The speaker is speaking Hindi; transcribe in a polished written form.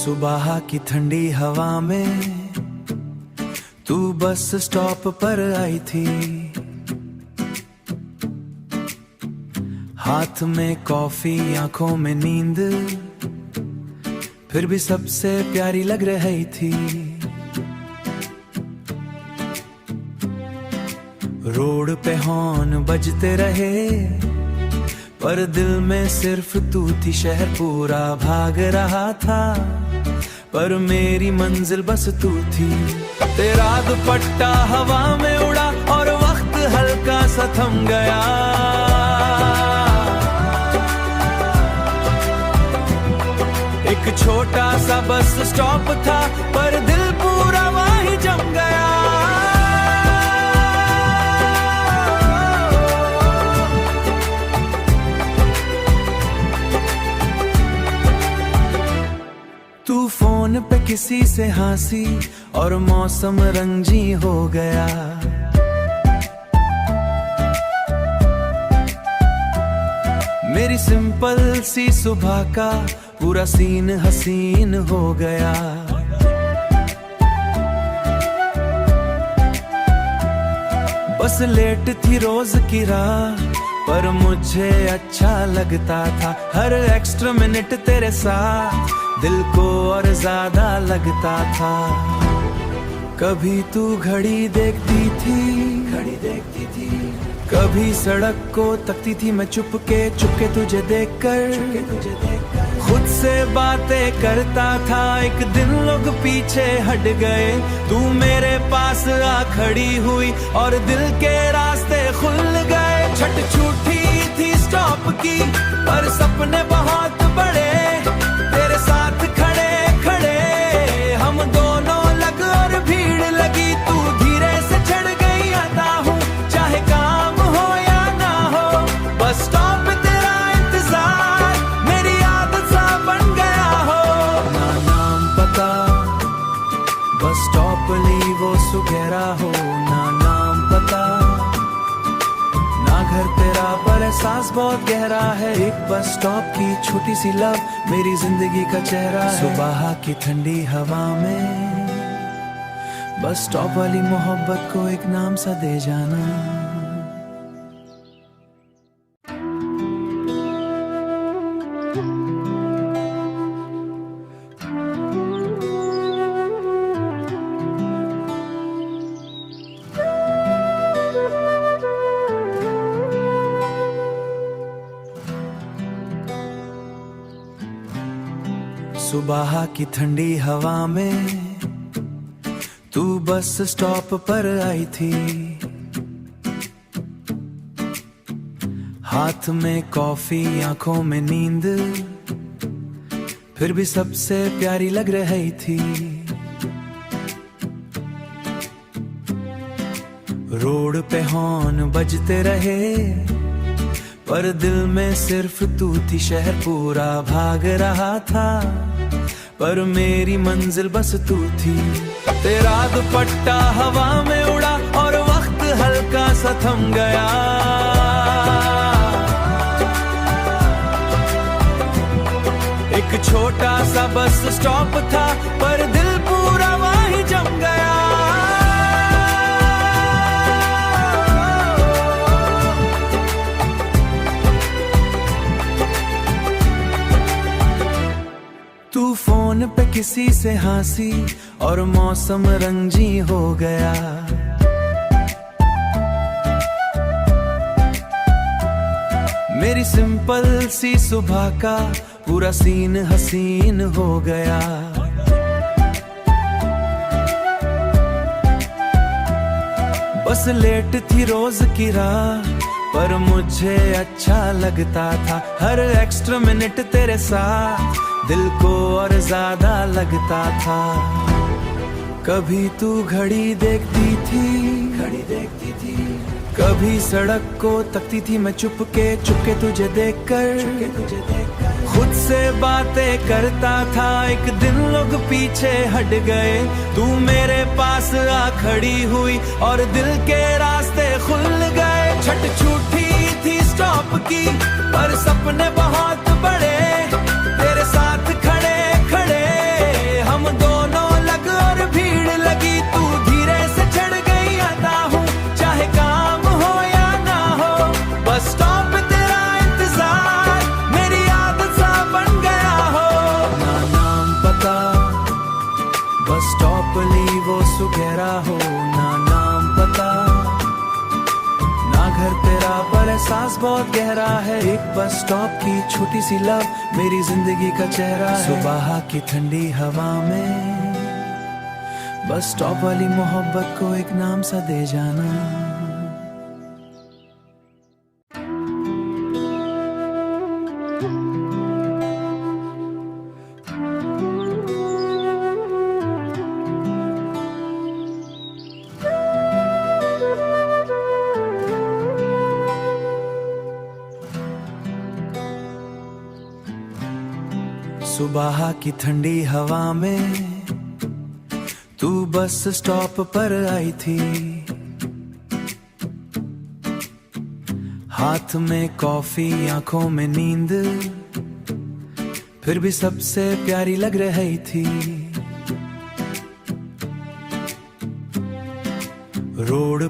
सुबह की ठंडी हवा में तू बस स्टॉप पर आई थी, हाथ में कॉफी आंखों में नींद, फिर भी सबसे प्यारी लग रही थी। रोड पे हॉर्न बजते रहे पर दिल में सिर्फ तू थी। शहर पूरा भाग रहा था पर मेरी मंजिल बस तू थी। तेरा दुपट्टा हवा में उड़ा और वक्त हल्का सा थम गया। एक छोटा सा बस स्टॉप था पर दिल पूरा वहीं जम गया। तू फोन पे किसी से हंसी और मौसम रंजी हो गया। मेरी सिंपल सी सुबह का पूरा सीन हसीन हो गया। बस लेट थी रोज की राह पर मुझे अच्छा लगता था। हर एक्स्ट्रा मिनट तेरे साथ दिल को और ज्यादा लगता था। कभी तू घड़ी देखती थी, कभी सड़क को तकती थी। मैं चुपके तुझे देखकर खुद से बातें करता था। एक दिन लोग पीछे हट गए, तू मेरे पास आ खड़ी हुई और दिल के रास्ते खुल गए। छट छूटी थी स्टॉप की पर सपने बहुत बड़े। तेरे साथ खड़े खड़े हम दोनों लग और भीड़ लगी। तू धीरे से चढ़ गई, आता हूँ चाहे काम हो या ना हो। बस स्टॉप तेरा इंतजार मेरी आदत सा बन गया हो। ना नाम पता बस स्टॉप ली वो सुगहरा हो। ना नाम पता ना घर तेरा पर एहसास बहुत गहरा है। एक बस स्टॉप की छोटी सी लव मेरी जिंदगी का चेहरा है। सुबह की ठंडी हवा में बस स्टॉप वाली मोहब्बत को एक नाम सा दे जाना। सुबह की ठंडी हवा में तू बस स्टॉप पर आई थी, हाथ में कॉफी आंखों में नींद, फिर भी सबसे प्यारी लग रही थी। रोड पे हॉर्न बजते रहे पर दिल में सिर्फ तू थी। शहर पूरा भाग रहा था पर मेरी मंजिल बस तू थी। तेरा दुपट्टा हवा में उड़ा और वक्त हल्का सा थम गया। एक छोटा सा बस स्टॉप था पर दिल पूरा वहीं जम गया। तू फोन पे किसी से हंसी और मौसम रंजी हो गया। मेरी सिंपल सी सुबह का पूरा सीन हसीन हो गया। बस लेट थी रोज की राह पर मुझे अच्छा लगता था। हर एक्स्ट्रा मिनट तेरे साथ दिल को और ज्यादा लगता था। कभी तू घड़ी देखती थी, कभी सड़क को तकती थी। मैं चुपके तुझे देखकर खुद से बातें करता था। एक दिन लोग पीछे हट गए, तू मेरे पास आ खड़ी हुई और दिल के रास्ते खुल गए। छट छूटी थी स्टॉप की पर सपने बहुत बड़े। तेरे साथ खड़े खड़े गहरा हो, ना नाम पता ना घर तेरा, पर एहसास बहुत गहरा है। एक बस स्टॉप की छोटी सी लव मेरी जिंदगी का चेहरा है। सुबह की ठंडी हवा में बस स्टॉप वाली मोहब्बत को एक नाम सा दे जाना। सुबह की ठंडी हवा में तू बस स्टॉप पर आई थी, हाथ में कॉफी आंखों में नींद, फिर भी सबसे प्यारी लग रही थी। रोड